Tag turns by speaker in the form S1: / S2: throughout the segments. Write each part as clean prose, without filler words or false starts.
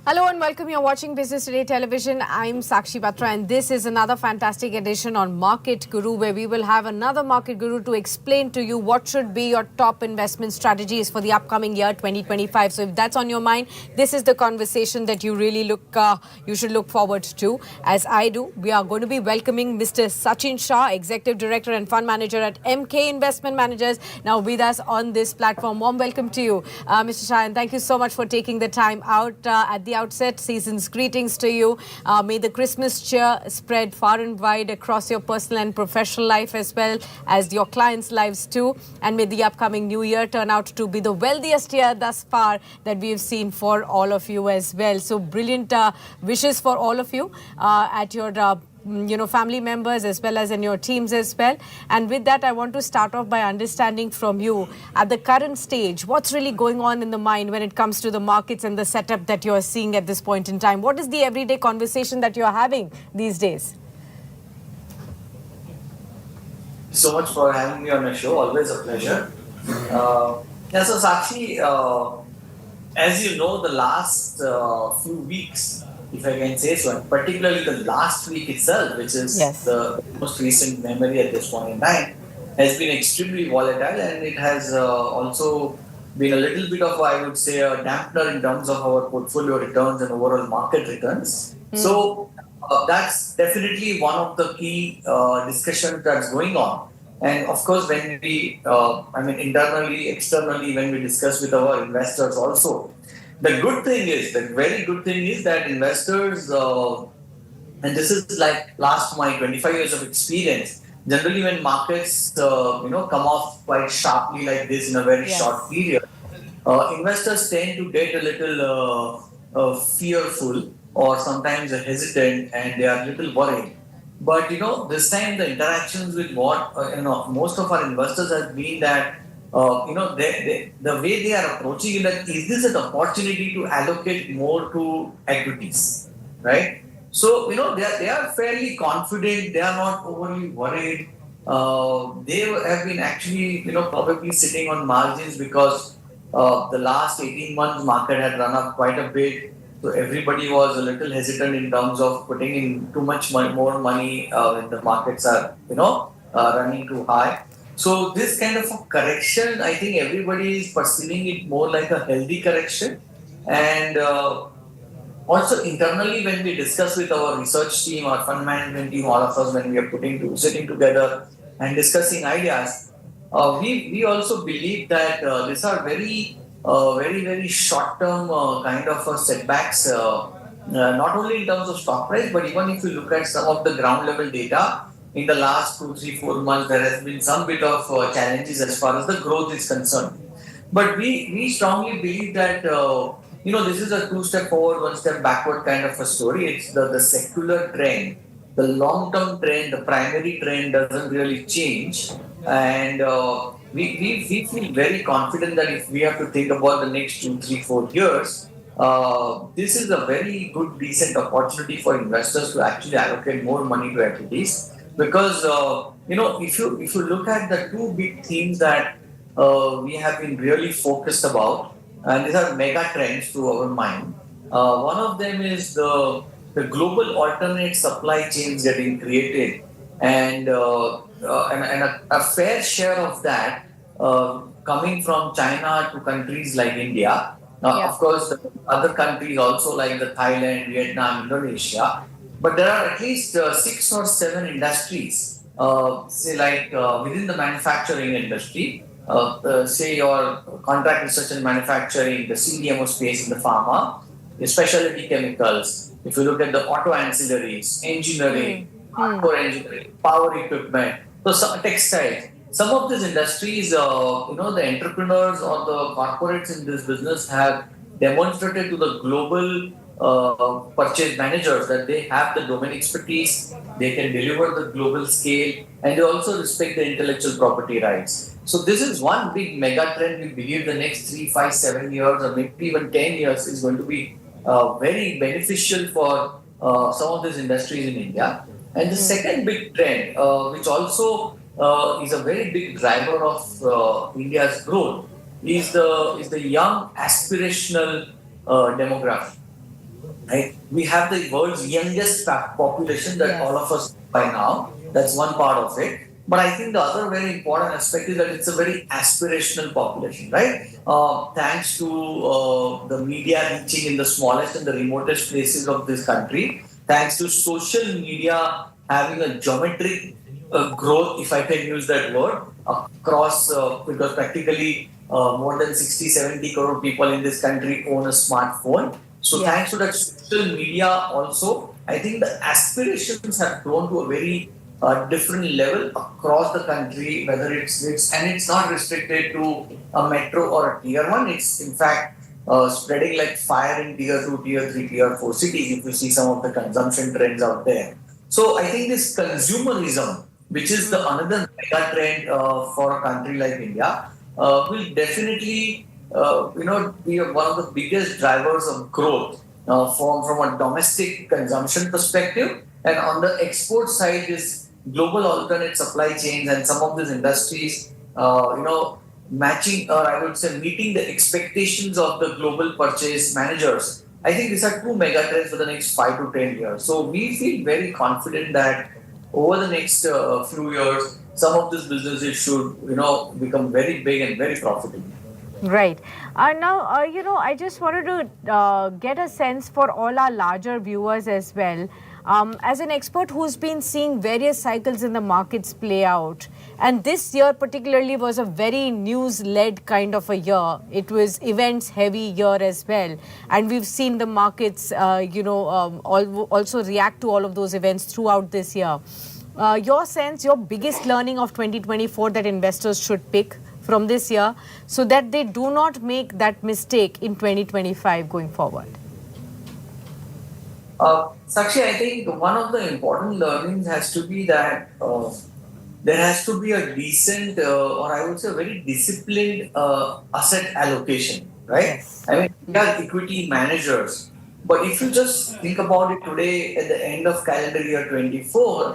S1: Hello and welcome. You're watching Business Today Television. I'm Sakshi Batra and this is another fantastic edition on Market Guru, where we will have another Market Guru to explain to you what should be your top investment strategies for the upcoming year 2025. So if that's on your mind, this is the conversation that you really you should look forward to. As I do, we are going to be welcoming Mr. Sachin Shah, Executive Director and Fund Manager at MK Investment Managers, now with us on this platform. Warm welcome to you, Mr. Shah, and thank you so much for taking the time out at the outset. Season's greetings to you. May the Christmas cheer spread far and wide across your personal and professional life as well as your clients' lives too. And may the upcoming new year turn out to be the wealthiest year thus far that we've seen for all of you as well. So brilliant wishes for all of you at your family members as well as in your teams as well. And with that, I want to start off by understanding from you at the current stage, what's really going on in the mind when it comes to the markets and the setup that you're seeing at this point in time? What is the everyday conversation that you're having these days?
S2: So much for having me on your show. Always a pleasure. So Sakshi, as you know, the last few weeks, if I can say so, and particularly the last week itself, which is the most recent memory at this point in time, has been extremely volatile, and it has also been a little bit of, I would say, a dampener in terms of our portfolio returns and overall market returns. So that's definitely one of the key discussions that's going on. And of course, when we, internally, externally, when we discuss with our investors also, the very good thing is that investors, and this is like last my 25 years of experience, generally when markets, come off quite sharply like this in a very short period, investors tend to get a little fearful or sometimes hesitant, and they are a little worried. But this time the interactions with most of our investors has been that the way they are approaching it, that is this an opportunity to allocate more to equities, right? So they are fairly confident. They are not overly worried. They have been actually probably sitting on margins because the last 18 months market had run up quite a bit. So everybody was a little hesitant in terms of putting in too much more money when the markets are running too high. So this kind of a correction, I think everybody is perceiving it more like a healthy correction. And also internally, when we discuss with our research team, our fund management team, all of us, when we are sitting together and discussing ideas, we also believe that these are very short-term kind of setbacks, not only in terms of stock price, but even if you look at some of the ground level data, in the last 2, 3, 4 months, there has been some bit of challenges as far as the growth is concerned. But we strongly believe that, this is a 2-step forward, 1-step backward kind of a story. It's the secular trend, the long-term trend, the primary trend doesn't really change. And we feel very confident that if we have to think about the next 2, 3, 4 years, this is a very good, decent opportunity for investors to actually allocate more money to equities. Because if you look at the two big themes that we have been really focused about, and these are mega trends to our mind. One of them is the global alternate supply chains getting created, and a fair share of that coming from China to countries like India. Of course, the other countries also like the Thailand, Vietnam, Indonesia. But there are at least 6 or 7 industries, within the manufacturing industry, say your contract research and manufacturing, the CDMO space in the pharma, the specialty chemicals. If you look at the auto ancillaries, engineering, hardcore engineering, power equipment, so some textiles. Some of these industries, the entrepreneurs or the corporates in this business have demonstrated to the global purchase managers that they have the domain expertise, they can deliver the global scale, and they also respect the intellectual property rights. So this is one big mega trend. We believe the next 3, 5, 7 years or maybe even 10 years is going to be very beneficial for some of these industries in India. And the second big trend, which also is a very big driver of India's growth, is the young aspirational demography. right? We have the world's youngest population that all of us by now. That's one part of it. But I think the other very important aspect is that it's a very aspirational population, right? Thanks to the media reaching in the smallest and the remotest places of this country, thanks to social media having a geometric growth, if I can use that word, across, because practically more than 60, 70 crore people in this country own a smartphone. So
S1: Yeah.
S2: thanks to that social media also, I think the aspirations have grown to a very different level across the country, whether it's not restricted to a metro or a tier one. It's in fact spreading like fire in tier two, tier three, tier four cities. If you see some of the consumption trends out there, so I think this consumerism, which is the another mega trend for a country like India, will definitely be one of the biggest drivers of growth from a domestic consumption perspective. And on the export side is global alternate supply chains and some of these industries, matching, or I would say meeting the expectations of the global purchase managers. I think these are two mega trends for the next 5 to 10 years. So we feel very confident that over the next few years, some of these businesses should, become very big and very profitable.
S1: Right. Now, I just wanted to get a sense for all our larger viewers as well. As an expert who's been seeing various cycles in the markets play out, and this year particularly was a very news-led kind of a year. It was events-heavy year as well, and we've seen the markets, also react to all of those events throughout this year. Your sense, your biggest learning of 2024 that investors should pick from this year so that they do not make that mistake in 2025 going forward?
S2: Sakshi, I think one of the important learnings has to be that there has to be a decent, or I would say, very disciplined asset allocation, right?
S1: Yes.
S2: I mean, we are equity managers, but if you just think about it today, at the end of calendar year 24,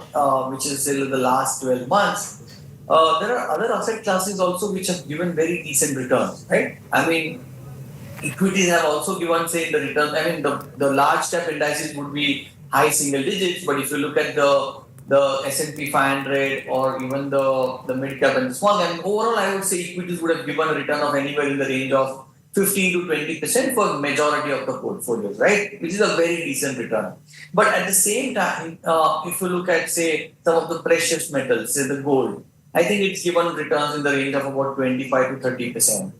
S2: which is still the last 12 months, there are other asset classes also which have given very decent returns, right? I mean, equities have also given, say, the returns. I mean, the large cap indices would be high single digits, but if you look at the S&P 500 or even the mid cap and the small cap, overall, I would say equities would have given a return of anywhere in the range of 15 to 20% for majority of the portfolios, right? Which is a very decent return. But at the same time, if you look at, say, some of the precious metals, say the gold, I think it's given returns in the range of about 25 to 30%.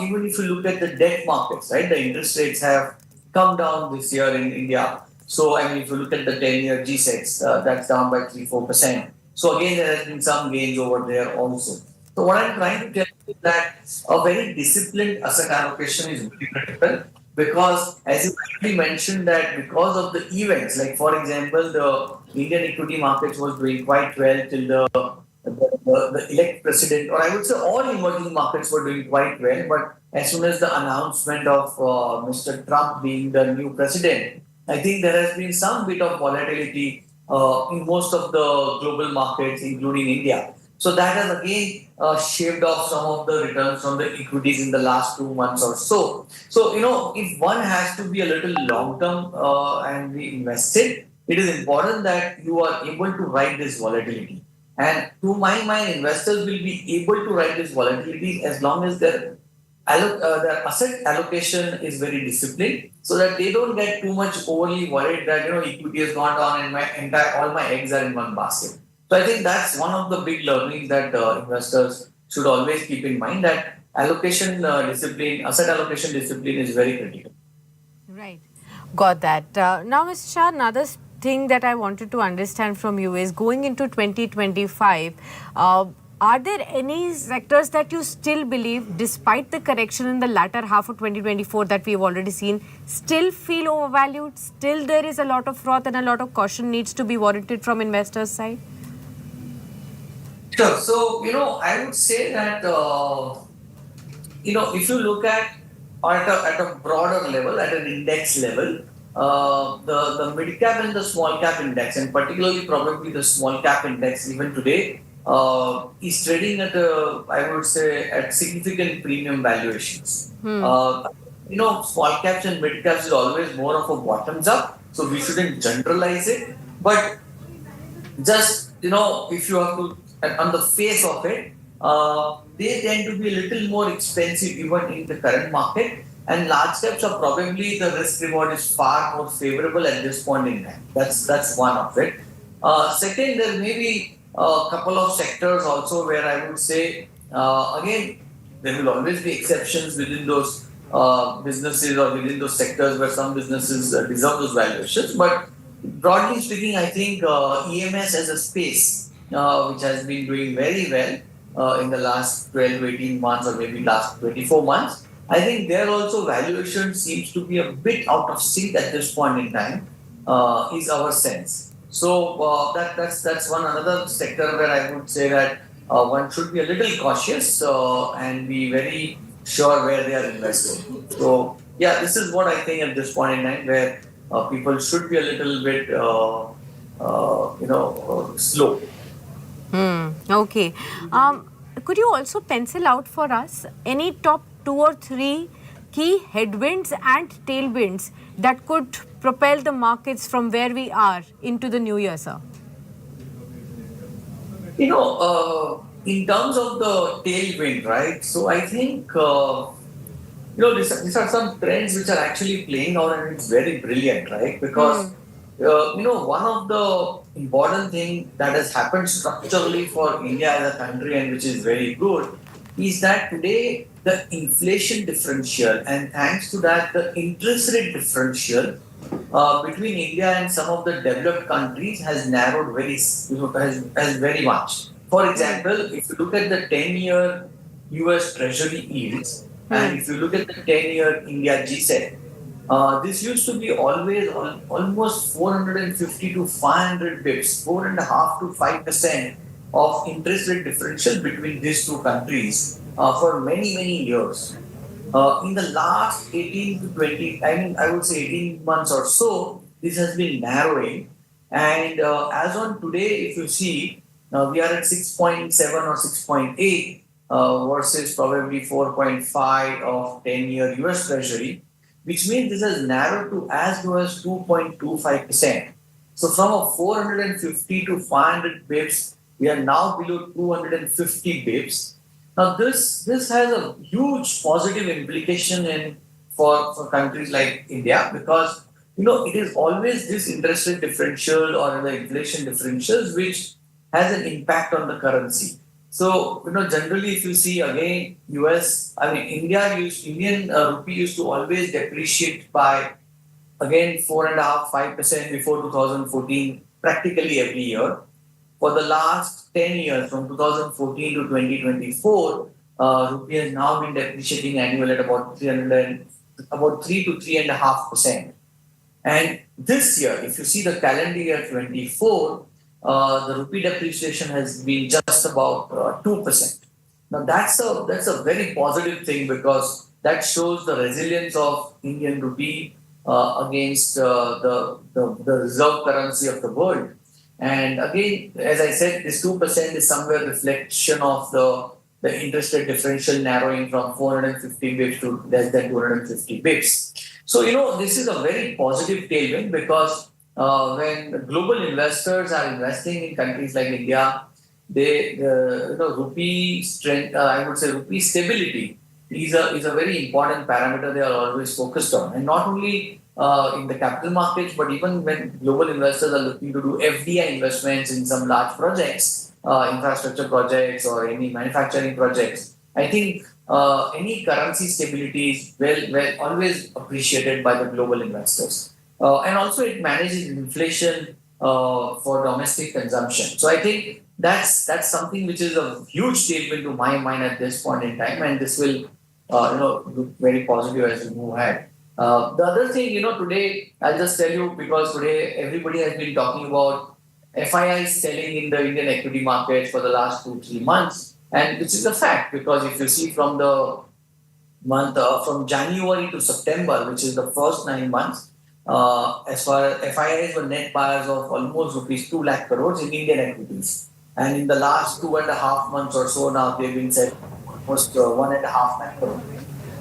S2: Even if you look at the debt markets, right, the interest rates have come down this year in India. So, I mean, if you look at the 10-year G-Secs, that's down by 3-4%. So, again, there has been some gains over there also. So, what I'm trying to tell you is that a very disciplined asset allocation is very critical because, as you rightly mentioned, that because of the events, like for example, the Indian equity markets was doing quite well till the elect president, or I would say all emerging markets were doing quite well. But as soon as the announcement of Mr. Trump being the new president, I think there has been some bit of volatility in most of the global markets, including India. So that has again shaved off some of the returns from the equities in the last 2 months or so. So, if one has to be a little long term and be invested, it is important that you are able to ride this volatility. And to my mind, investors will be able to ride this volatility as long as their asset allocation is very disciplined, so that they don't get too much overly worried that equity has gone down and my entire all my eggs are in one basket. So I think that's one of the big learnings that investors should always keep in mind, that asset allocation discipline is very critical.
S1: Right. Got that. Now, Mr. Shah, another thing that I wanted to understand from you is going into 2025, are there any sectors that you still believe, despite the correction in the latter half of 2024 that we've already seen, still feel overvalued? Still, there is a lot of froth and a lot of caution needs to be warranted from investors' side?
S2: Sure. So, I would say that, if you look at a broader level, at an index level, the mid cap and the small cap index, and particularly probably the small cap index, even today, is trading at I would say, at significant premium valuations. small caps and mid caps is always more of a bottoms up, so we shouldn't generalize it. But just if you have to, on the face of it, they tend to be a little more expensive even in the current market, and large caps are probably the risk reward is far more favorable at this point in time. That's one of it. Second, there may be a couple of sectors also where I would say, again, there will always be exceptions within those businesses or within those sectors where some businesses deserve those valuations, but broadly speaking, I think EMS as a space, which has been doing very well in the last 12 to 18 months or maybe last 24 months, I think there also valuation seems to be a bit out of sync at this point in time, is our sense. So that's one another sector where I would say that one should be a little cautious and be very sure where they are investing. So yeah, this is what I think at this point in time where people should be a little bit, slow.
S1: Okay. Could you also pencil out for us any top two or three key headwinds and tailwinds that could propel the markets from where we are into the new year, sir?
S2: In terms of the tailwind, right? So I think these are some trends which are actually playing out, and it's very brilliant, right? Because one of the important thing that has happened structurally for India as a country, and which is very good, is that today the inflation differential, and thanks to that the interest rate differential between India and some of the developed countries has narrowed has very much. For example, if you look at the 10-year US Treasury yields, and if you look at the 10-year India GSET, this used to be always almost 450 to 500 bips, 4.5 to 5% of interest rate differential between these two countries for many, many years. In the last 18 to 20, I would say 18 months or so, this has been narrowing. And as on today, if you see, now we are at 6.7 or 6.8 versus probably 4.5 of 10-year US Treasury, which means this has narrowed to as low as 2.25%. So from a 450 to 500 bips, we are now below 250 bips. Now this has a huge positive implication for countries like India, because it is always this interest rate differential or the inflation differentials which has an impact on the currency. So generally, if you see again, Indian rupee used to always depreciate by again 4.5-5% before 2014, practically every year. For the last 10 years, from 2014 to 2024, rupee has now been depreciating annually at about 3 to 3.5%. And this year, if you see the calendar year 24, the rupee depreciation has been just about 2%. Now that's a very positive thing, because that shows the resilience of Indian rupee against the reserve currency of the world. And again, as I said, this 2% is somewhere reflection of the interest rate differential narrowing from 450 bips to less than 250 bips. So, this is a very positive tailwind, because when global investors are investing in countries like India, rupee strength, I would say rupee stability is a very important parameter they are always focused on. And not only in the capital markets, but even when global investors are looking to do FDI investments in some large projects, infrastructure projects or any manufacturing projects, I think any currency stability is well always appreciated by the global investors. And also it manages inflation for domestic consumption. So I think that's something which is a huge tailwind to my mind at this point in time, and this will look very positive as we move ahead. The other thing, today, I'll just tell you, because today everybody has been talking about FIIs selling in the Indian equity market for the last 2-3 months, and which is a fact, because if you see from the month from January to September, which is the first 9 months, as far as FIIs were net buyers of almost rupees 2 lakh crores in Indian equities. And in the last 2.5 months or so now, they've been selling almost 1.5 lakh crores.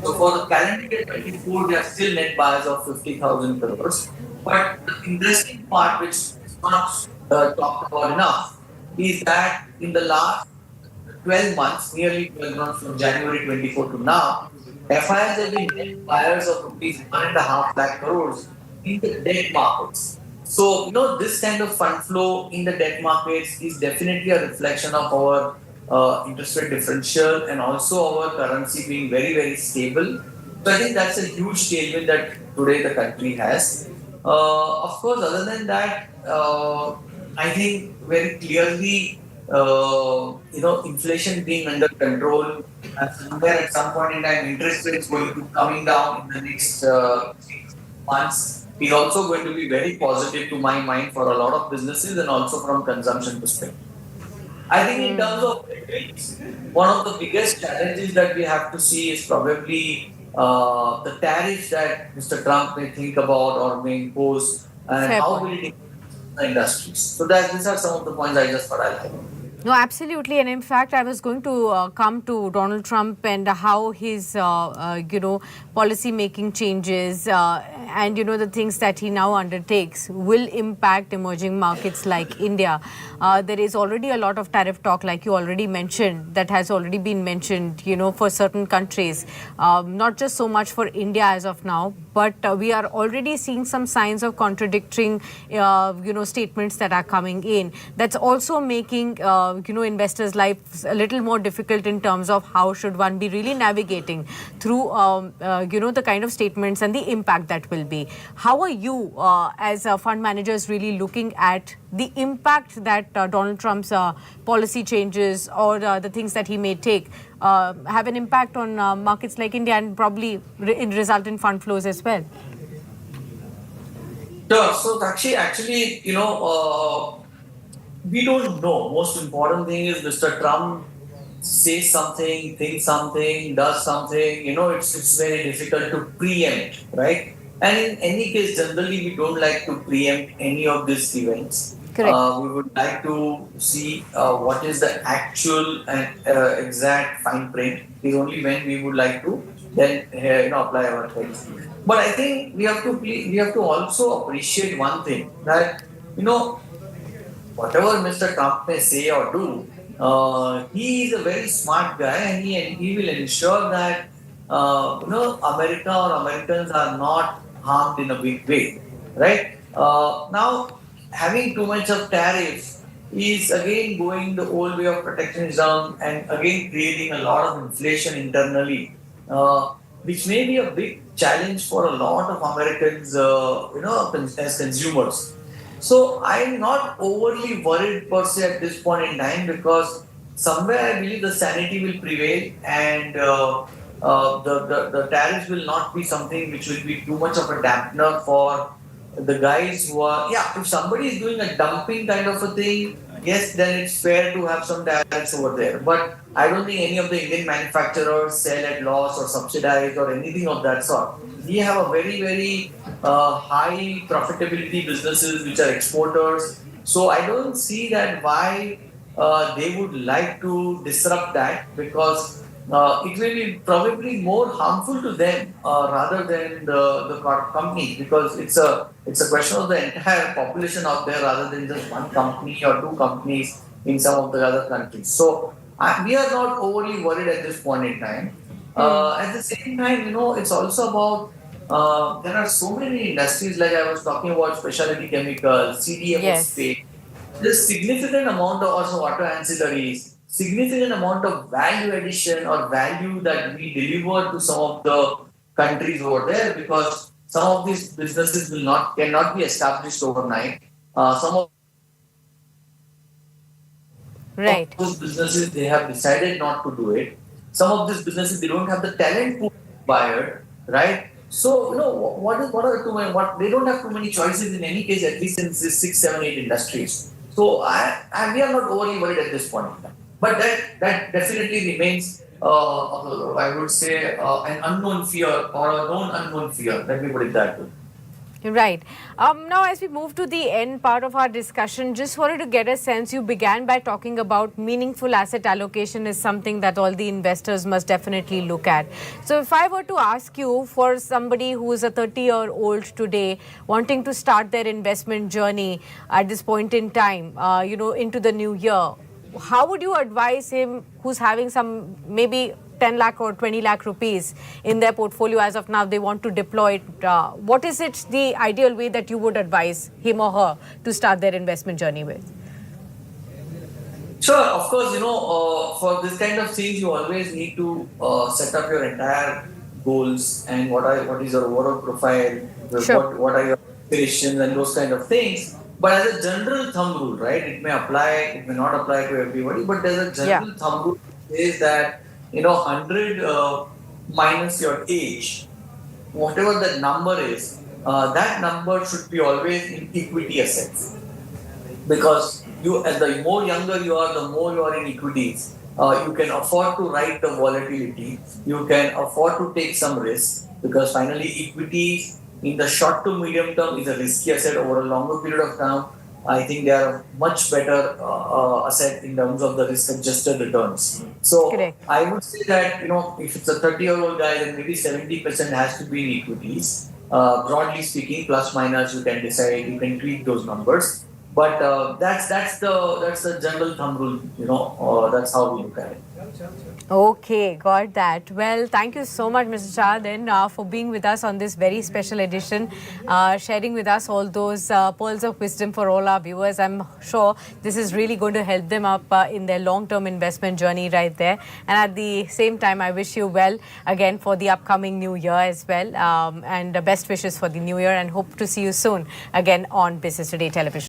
S2: So for the calendar year 24, they are still net buyers of 50,000 crores. But the interesting part, which is not talked about enough, is that in the last 12 months, nearly 12 months from January 24 to now, FIs have been net buyers of rupees 1.5 lakh crores in the debt markets. So, this kind of fund flow in the debt markets is definitely a reflection of our interest rate differential and also our currency being very, very stable. So, I think that's a huge tailwind that today the country has. Of course, other than that, I think very clearly, inflation being under control, and somewhere at some point in time, interest rates going to coming down in the next 6 months is also going to be very positive to my mind for a lot of businesses and also from consumption perspective. I think in terms of headwinds, one of the biggest challenges that we have to see is probably the tariffs that Mr. Trump may think about or may impose, and
S1: Fair
S2: how will
S1: point.
S2: it impact the industries. So that these are some of the points I just thought I'll highlight.
S1: No, absolutely. And in fact, I was going to come to Donald Trump and how his, policy making changes and, the things that he now undertakes will impact emerging markets like India. There is already a lot of tariff talk, like you already mentioned, that has already been mentioned, for certain countries. Not just so much for India as of now, but we are already seeing some signs of contradicting, statements that are coming in. That's also making, investors' lives a little more difficult in terms of how should one be really navigating through, the kind of statements and the impact that will be. How are you, as fund managers, really looking at the impact that Donald Trump's policy changes or the things that he may take have an impact on markets like India and probably result in fund flows as well?
S2: Sure. So actually, we don't know. Most important thing is Mr. Trump says something, thinks something, does something. It's very difficult to preempt, right? And in any case, generally, we don't like to preempt any of these events.
S1: Correct.
S2: We would like to see what is the actual and exact fine print. Is only when we would like to then apply our things. But I think we have to also appreciate one thing that whatever Mr. Trump may say or do, he is a very smart guy, and he will ensure that America or Americans are not harmed in a big way, right? Now, having too much of tariff is again going the old way of protectionism and again creating a lot of inflation internally, which may be a big challenge for a lot of Americans, as consumers. So I'm not overly worried per se at this point in time, because somewhere I believe the sanity will prevail, and the tariffs will not be something which will be too much of a dampener for the guys who are, yeah, if somebody is doing a dumping kind of a thing, yes, then it's fair to have some tariffs over there. But I don't think any of the Indian manufacturers sell at loss or subsidize or anything of that sort. We have a very, very high profitability businesses which are exporters. So I don't see that why they would like to disrupt that, because it will be probably more harmful to them rather than the company, because it's a question of the entire population out there rather than just one company or two companies in some of the other countries. So we are not overly worried at this point in time. At the same time, it's also about there are so many industries, like I was talking about specialty chemicals, CDMO
S1: Yes.
S2: space. There's significant amount of also auto ancillaries, significant amount of value addition or value that we deliver to some of the countries over there, because some of these businesses cannot be established overnight. Some of
S1: Right.
S2: those businesses, they have decided not to do it. Some of these businesses, they don't have the talent pool required, right? So what are the too many, what they don't have too many choices in any case, at least in these 6, 7, 8 industries. So we are not overly worried at this point in time. But that definitely remains, I would say, an unknown fear or a known unknown fear. Let me put it that way.
S1: Right. Now, as we move to the end part of our discussion, just wanted to get a sense. You began by talking about meaningful asset allocation is something that all the investors must definitely look at. So, if I were to ask you, for somebody who is a 30-year-old today wanting to start their investment journey at this point in time, into the new year, how would you advise him who's having some maybe 10 lakh or 20 lakh rupees in their portfolio as of now, they want to deploy it? What is it the ideal way that you would advise him or her to start their investment journey with?
S2: Sure, of course, for this kind of things, you always need to set up your entire goals and what is your overall profile,
S1: Sure.
S2: what are your aspirations and those kind of things. But as a general thumb rule, right, it may apply, it may not apply to everybody, but there's a
S1: Yeah.
S2: general thumb rule that says that, 100 minus your age, whatever that number is, that number should be always in equity assets, because the more younger you are, the more you are in equities. You can afford to ride the volatility. You can afford to take some risk, because finally equities in the short to medium term is a risky asset. Over a longer period of time, I think they are a much better asset in terms of the risk adjusted returns. So
S1: Correct.
S2: I would say that, if it's a 30-year-old guy, then maybe 70% has to be in equities. Broadly speaking, plus minus, you can decide, you can tweak those numbers, but that's the general thumb rule. That's how we look at it.
S1: Okay, got that. Well, thank you so much, Mr. Shah, then, for being with us on this very special edition, sharing with us all those pearls of wisdom for all our viewers. I'm sure this is really going to help them up in their long-term investment journey right there. And at the same time, I wish you well again for the upcoming new year as well. And best wishes for the new year, and hope to see you soon again on Business Today Television.